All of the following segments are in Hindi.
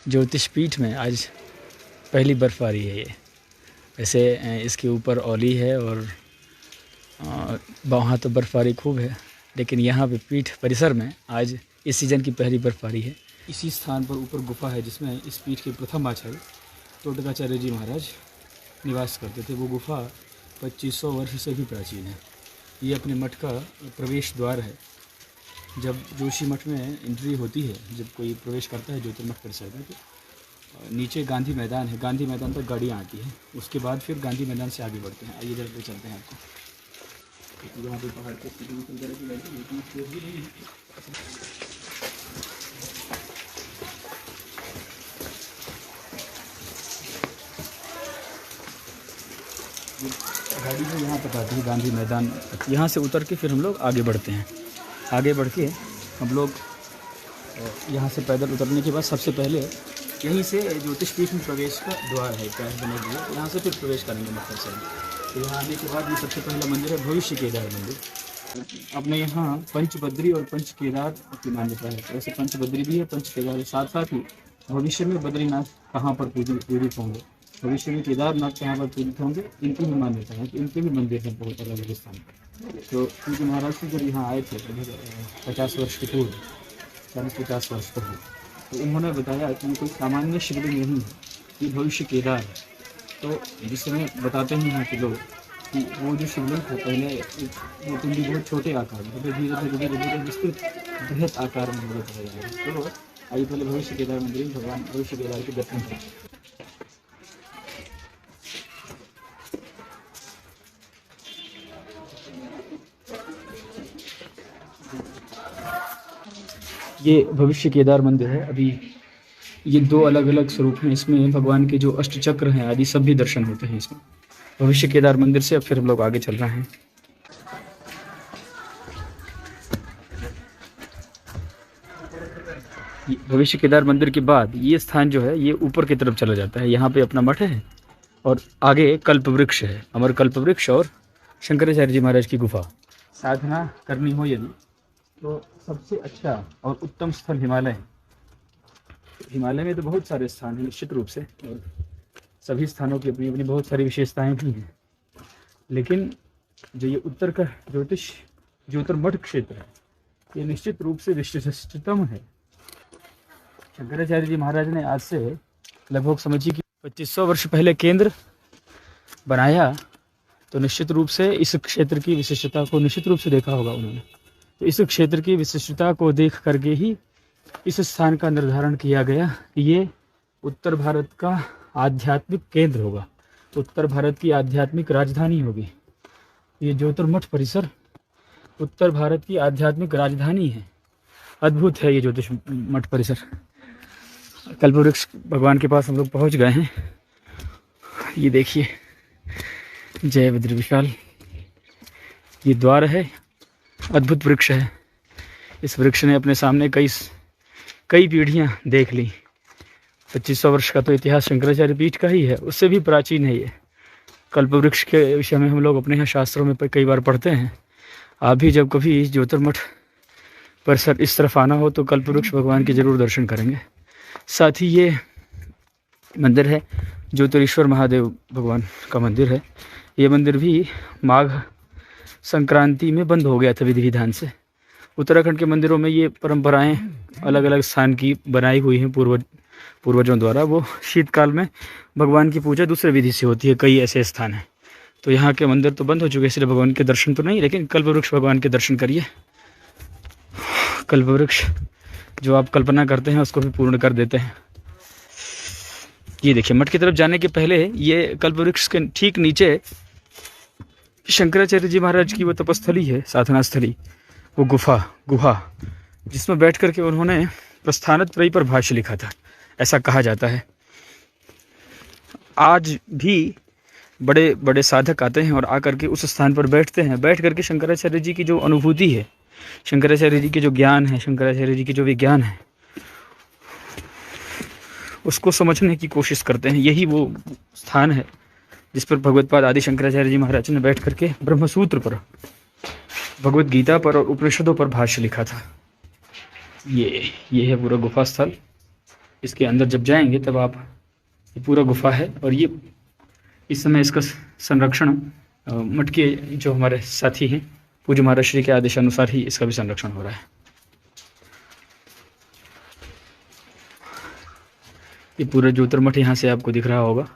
ज्योतिष पीठ में आज पहली बर्फबारी है ये। वैसे इसके ऊपर औली है और वहाँ तो बर्फबारी खूब है, लेकिन यहाँ पे पीठ परिसर में आज इस सीज़न की पहली बर्फबारी है। इसी स्थान पर ऊपर गुफा है जिसमें इस पीठ के प्रथम आचार्य टोडकाचार्य जी महाराज निवास करते थे। वो गुफा 2500 वर्ष से भी प्राचीन है। ये अपने मठ का प्रवेश द्वार है। जब जोशी मठ में एंट्री होती है, जब कोई प्रवेश करता है ज्योतिर्मठ परिसर में, तो नीचे गांधी मैदान है। गांधी मैदान तक गाड़ियाँ आती हैं, उसके बाद फिर गांधी मैदान से आगे बढ़ते हैं। आइए जरा चलते हैं आपको। यहाँ पे पहाड़ पे गाड़ी को यहाँ तक आती है गांधी मैदान। यहाँ से उतर के फिर हम लोग आगे बढ़ते हैं। आगे बढ़ के हम लोग यहाँ से पैदल उतरने के बाद सबसे पहले यहीं से ज्योतिष पीठ में प्रवेश का द्वार है, कैंप बने हुए, यहाँ से फिर प्रवेश करेंगे मक्खर से। तो यहाँ आने के बाद ये सबसे पहला मंदिर है भविष्य केदार मंदिर। अपने यहाँ पंचबद्री और पंच केदार की मान्यता है। वैसे पंचबद्री भी है, पंच केदार है। साथ साथ ही भविष्य में बद्रीनाथ कहाँ पर पूजित होंगे, भविष्य में केदारनाथ कहाँ पर पूजित होंगे, इनकी भी मान्यता है कि इनके भी मंदिर हैं बहुत अलग अलग स्थान पर। तो क्योंकि महाराज जी जब यहाँ आए थे 50 वर्ष के पूर्व, 40-50 वर्ष पहले, तो उन्होंने बताया कि ये कोई सामान्य शिवलिंग नहीं है, ये भविष्य केदार है। तो जिसमें बताते हैं यहाँ के लोग कि वो जो शिवलिंग था पहले वो पिंडी बहुत छोटे आकार में, धीरे धीरे धीरे धीरे विस्तृत बृहत आकार में बताया गया। तो आइए पहले भविष्य केदार मंदिर भगवान भविष्य केदार के दर्शन करें। ये भविष्य केदार मंदिर है। अभी ये 2 अलग अलग स्वरूप हैं। इसमें भगवान के जो अष्टचक्र हैं आदि सब भी दर्शन होते हैं इसमें। भविष्य केदार मंदिर से अब फिर हम लोग आगे चल रहे हैं। भविष्य केदार मंदिर के बाद ये स्थान जो है ये ऊपर की तरफ चला जाता है। यहाँ पे अपना मठ है और आगे कल्प वृक्ष है, अमर कल्प वृक्ष और शंकराचार्य जी महाराज की गुफा। साधना करनी हो यदि तो सबसे अच्छा और उत्तम स्थल हिमालय है। हिमालय में तो बहुत सारे स्थान हैं निश्चित रूप से, और सभी स्थानों की अपनी अपनी बहुत सारी विशेषताएं भी हैं, लेकिन जो ये उत्तर का ज्योतिर्मठ क्षेत्र है ये निश्चित रूप से विशिष्टतम है। शंकराचार्य जी महाराज ने आज से लगभग समझिए कि 2500 वर्ष पहले केंद्र बनाया, तो निश्चित रूप से इस क्षेत्र की विशिष्टता को निश्चित रूप से देखा होगा उन्होंने। तो इस क्षेत्र की विशिष्टता को देख करके ही इस स्थान का निर्धारण किया गया कि ये उत्तर भारत का आध्यात्मिक केंद्र होगा, उत्तर भारत की आध्यात्मिक राजधानी होगी। ये ज्योतिर्मठ परिसर उत्तर भारत की आध्यात्मिक राजधानी है। अद्भुत है ये ज्योतिष मठ परिसर। कल्पवृक्ष भगवान के पास हम लोग पहुंच गए हैं। ये देखिए, जय बद्री विशाल, ये द्वार है। अद्भुत वृक्ष है। इस वृक्ष ने अपने सामने कई पीढ़ियां देख ली। 2500 वर्ष का तो इतिहास शंकराचार्य पीठ का ही है, उससे भी प्राचीन है ये। कल्पवृक्ष के विषय में हम लोग अपने यहाँ शास्त्रों में कई बार पढ़ते हैं। आप भी जब कभी ज्योतिर्मठ परिसर इस तरफ आना हो तो कल्पवृक्ष भगवान के जरूर दर्शन करेंगे। साथ ही ये मंदिर है ज्योतिरेश्वर महादेव भगवान का मंदिर है। ये मंदिर भी माघ संक्रांति में बंद हो गया था विधि विधान से। उत्तराखंड के मंदिरों में ये परंपराएं अलग अलग स्थान की बनाई हुई हैं पूर्वजों द्वारा। वो शीतकाल में भगवान की पूजा दूसरे विधि से होती है, कई ऐसे स्थान हैं। तो यहाँ के मंदिर तो बंद हो चुके, इसलिए भगवान के दर्शन तो नहीं, लेकिन कल्पवृक्ष भगवान के दर्शन करिए। कल्पवृक्ष जो आप कल्पना करते हैं उसको भी पूर्ण कर देते हैं। ये देखिए, मठ की तरफ जाने के पहले ये कल्पवृक्ष के ठीक नीचे शंकराचार्य जी महाराज की वो तपस्थली है, साधना स्थली, वो गुहा जिसमें बैठ करके उन्होंने प्रस्थानत्रयी पर भाष्य लिखा था, ऐसा कहा जाता है। आज भी बड़े बड़े साधक आते हैं और आकर के उस स्थान पर बैठते हैं। बैठ करके शंकराचार्य जी की जो अनुभूति है, शंकराचार्य जी के जो ज्ञान है, शंकराचार्य जी की जो विज्ञान है, उसको समझने की कोशिश करते हैं। यही वो स्थान है जिस पर भगवत्पाद आदि शंकराचार्य जी महाराज ने बैठ करके ब्रह्मसूत्र पर, भगवत गीता पर और उपनिषदों पर भाष्य लिखा था। ये है पूरा गुफा स्थल। इसके अंदर जब जाएंगे तब आप, ये पूरा गुफा है और ये इस समय इसका संरक्षण मठ के जो हमारे साथी हैं पूज्य महाराज श्री के आदेशानुसार ही इसका भी संरक्षण हो रहा है। ये पूरा ज्योतिर्मठ यहाँ से आपको दिख रहा होगा।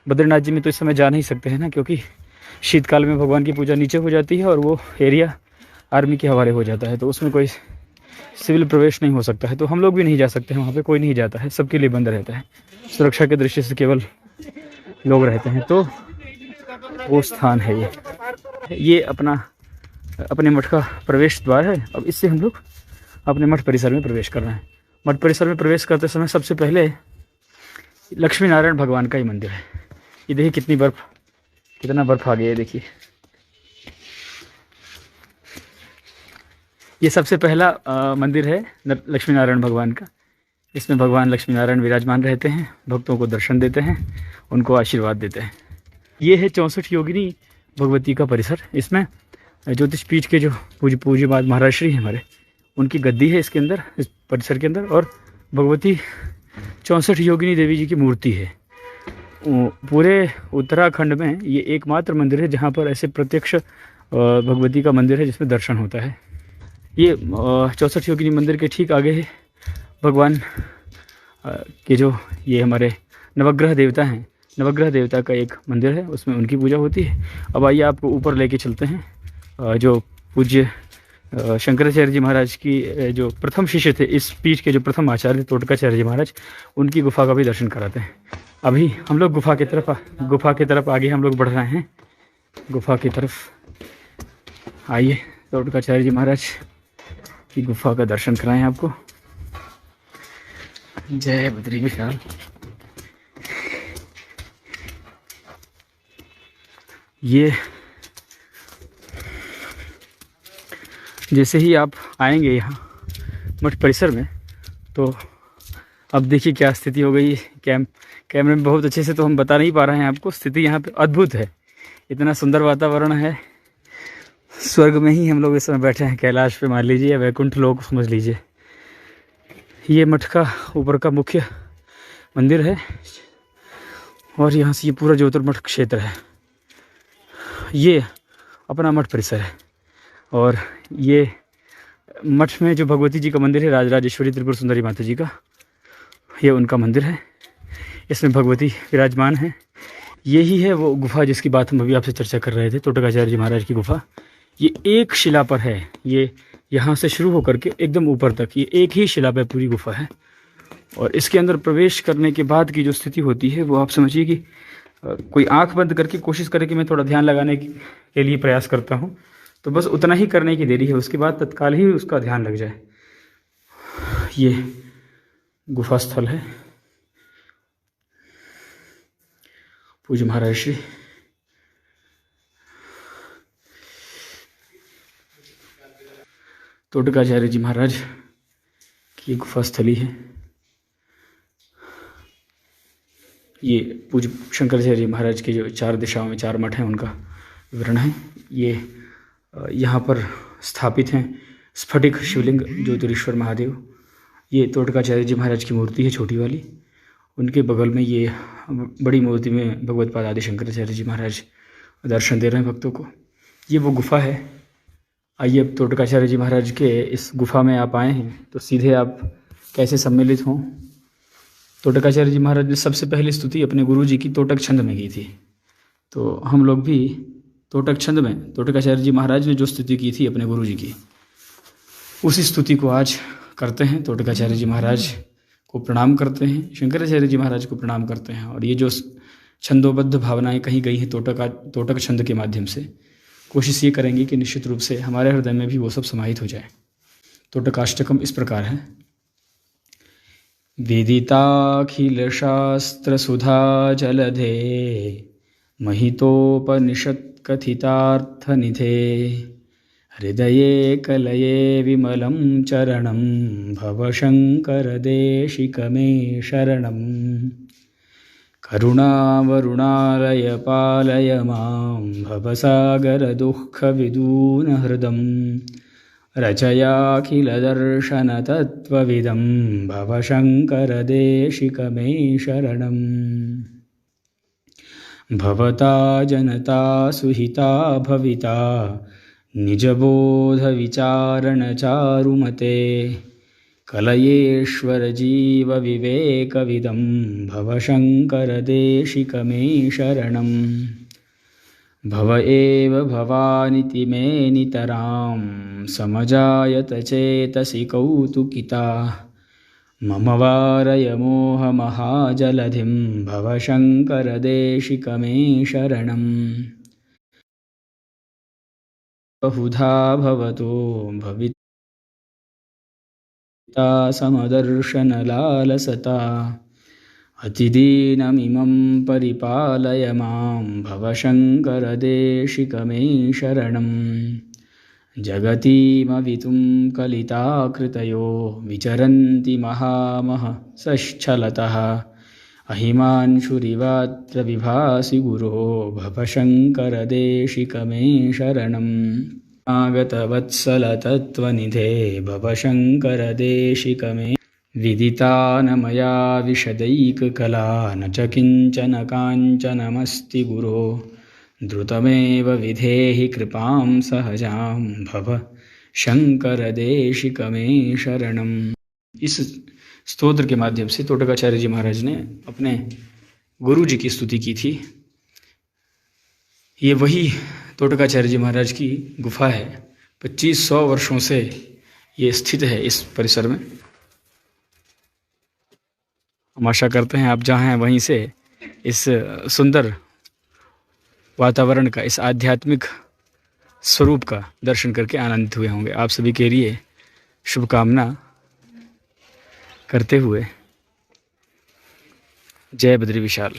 बद्रीनाथ जी में तो इस समय जा नहीं सकते हैं ना, क्योंकि शीतकाल में भगवान की पूजा नीचे हो जाती है और वो एरिया आर्मी के हवाले हो जाता है, तो उसमें कोई सिविल प्रवेश नहीं हो सकता है। तो हम लोग भी नहीं जा सकते हैं, वहाँ पे कोई नहीं जाता है, सबके लिए बंद रहता है, सुरक्षा के दृष्टि से केवल लोग रहते हैं। तो वो स्थान है ये अपने मठ का प्रवेश द्वार है। अब इससे हम लोग अपने मठ परिसर में प्रवेश कर रहे हैं। मठ परिसर में प्रवेश करते समय सबसे पहले लक्ष्मी नारायण भगवान का ही मंदिर है। ये देखिए कितना बर्फ आ गया है, देखिए। ये सबसे पहला मंदिर है लक्ष्मी नारायण भगवान का। इसमें भगवान लक्ष्मी नारायण विराजमान रहते हैं, भक्तों को दर्शन देते हैं, उनको आशीर्वाद देते हैं। ये है 64 योगिनी भगवती का परिसर। इसमें ज्योतिष पीठ के जो पूज्य महाराज श्री हैं हमारे, उनकी गद्दी है इसके अंदर, इस परिसर के अंदर, और भगवती 64 योगिनी देवी जी की मूर्ति है। पूरे उत्तराखंड में ये एकमात्र मंदिर है जहाँ पर ऐसे प्रत्यक्ष भगवती का मंदिर है जिसमें दर्शन होता है। ये 64 योगिनी मंदिर के ठीक आगे है भगवान के जो ये हमारे नवग्रह देवता हैं, नवग्रह देवता का एक मंदिर है, उसमें उनकी पूजा होती है। अब आइए आपको ऊपर लेके चलते हैं। जो पूज्य शंकराचार्य जी महाराज की जो प्रथम शिष्य थे, इस पीठ के जो प्रथम आचार्य तोटकाचार्य जी महाराज, उनकी गुफा का भी दर्शन कराते हैं। अभी हम लोग गुफा की तरफ आगे हम लोग बढ़ रहे हैं। गुफा की तरफ आइए, तोटकाचार्य जी महाराज की गुफा का दर्शन कराएं आपको। जय बद्री विशाल। ये जैसे ही आप आएंगे यहाँ मठ परिसर में, तो अब देखिए क्या स्थिति हो गई। कैमरे में बहुत अच्छे से तो हम बता नहीं पा रहे हैं आपको, स्थिति यहाँ पे अद्भुत है। इतना सुंदर वातावरण है, स्वर्ग में ही हम लोग इस समय बैठे हैं, कैलाश पे मान लीजिए या वैकुंठ लोक समझ लीजिए। ये मठ का ऊपर का मुख्य मंदिर है और यहाँ से ये पूरा ज्योतिर्मठ क्षेत्र है। ये अपना मठ परिसर है और ये मठ में जो भगवती जी का मंदिर है, राजराजेश्वरी त्रिपुर सुंदरी माता जी का, ये उनका मंदिर है। इसमें भगवती विराजमान है। यही है वो गुफा जिसकी बात हम अभी आपसे चर्चा कर रहे थे, तोटकाचार्य जी महाराज की गुफा। ये एक शिला पर है, ये यहाँ से शुरू होकर के एकदम ऊपर तक ये एक ही शिला पर पूरी गुफा है। और इसके अंदर प्रवेश करने के बाद की जो स्थिति होती है वो आप समझिए कि कोई आंख बंद करके कोशिश करे कि मैं थोड़ा ध्यान लगाने के लिए प्रयास करता हूँ, तो बस उतना ही करने की देरी है, उसके बाद तत्काल ही उसका ध्यान लग जाए। ये गुफा स्थल है। पूज्य महाराज श्री तोटकाचार्य जी महाराज की गुफा स्थली है। ये पूज्य शंकराचार्य जी महाराज के जो 4 दिशाओं में 4 मठ हैं उनका विवरण है। ये यहाँ पर स्थापित हैं स्फटिक शिवलिंग ज्योतिरीश्वर महादेव। ये तोटकाचार्य जी महाराज की मूर्ति है छोटी वाली, उनके बगल में ये बड़ी मूर्ति में भगवत पाद आदि शंकराचार्य जी महाराज दर्शन दे रहे हैं भक्तों को। ये वो गुफा है। आइए अब तोटकाचार्य जी महाराज के इस गुफा में आप आए हैं तो सीधे आप कैसे सम्मिलित हों। तोटकाचार्य जी महाराज ने सबसे पहली स्तुति अपने गुरु जी की तोटक छंद में की थी, तो हम लोग भी तोटक छंद में तोटकाचार्य जी महाराज ने जो स्तुति की थी अपने गुरु जी की, उसी स्तुति को आज करते हैं। तोटकाचार्य जी महाराज को प्रणाम करते हैं, शंकराचार्य जी महाराज को प्रणाम करते हैं। और ये जो छंदोबद्ध भावनाएं कही गई हैं तोटक छंद के माध्यम से, कोशिश ये करेंगे कि निश्चित रूप से हमारे हृदय में भी वो सब समाहित हो जाए। तोटकाष्टकम इस प्रकार है। विदिताखिल शास्त्र सुधा जलधे महितोपनिषत् कथितार्थ निधे हृदये कलये विमलं चरणं भव शंकर देशिक मे शरणं करुणावरुणालय पालय मां भवसागर दुःख विदून हृदं रचयाखिलदर्शनतत्त्वविदं भवशङ्करदेशिकमे शरणम्। भवता जनता सुहिता भविता निजबोधविचारणचारुमते कलयेश्वरजीवविवेकविदं भवशङ्करदेशिकमे शरणम्। भव एव भवानिति मे नितरां समजायत चेतसि कौतुकिता मम वारय मोहमहाजलधिं भवशङ्करदेशिकमे शरणम्। बहुधा भवतो भविता समदर्शनलालसता अतिदीनमिमं परिपालय मां भवशङ्करदेशिकमे शरणम्। जगतीमवितुं कलिताकृतयो विचरन्ति महामहसश्चलतः अहिमांशुरिवात्र विभासि गुरो भवशङ्करदेशिकमे शरणम्। आगतवत्सलतत्त्वनिधे भवशङ्करदेशिकमे विदिता न मया विशदैककला न च किञ्चन काञ्चनमस्ति गुरो द्रुतमेव विधेहि कृपां सहजां भव शङ्करदेशिकमे शरणम्। इस स्तोत्र के माध्यम से तोटकाचार्य जी महाराज ने अपने गुरु जी की स्तुति की थी। ये वही तोटकाचार्य जी महाराज की गुफा है। 2500 वर्षों से ये स्थित है इस परिसर में। हम आशा करते हैं आप जहाँ हैं वहीं से इस सुंदर वातावरण का, इस आध्यात्मिक स्वरूप का दर्शन करके आनंदित हुए होंगे। आप सभी के लिए शुभकामना करते हुए जय बद्री विशाल।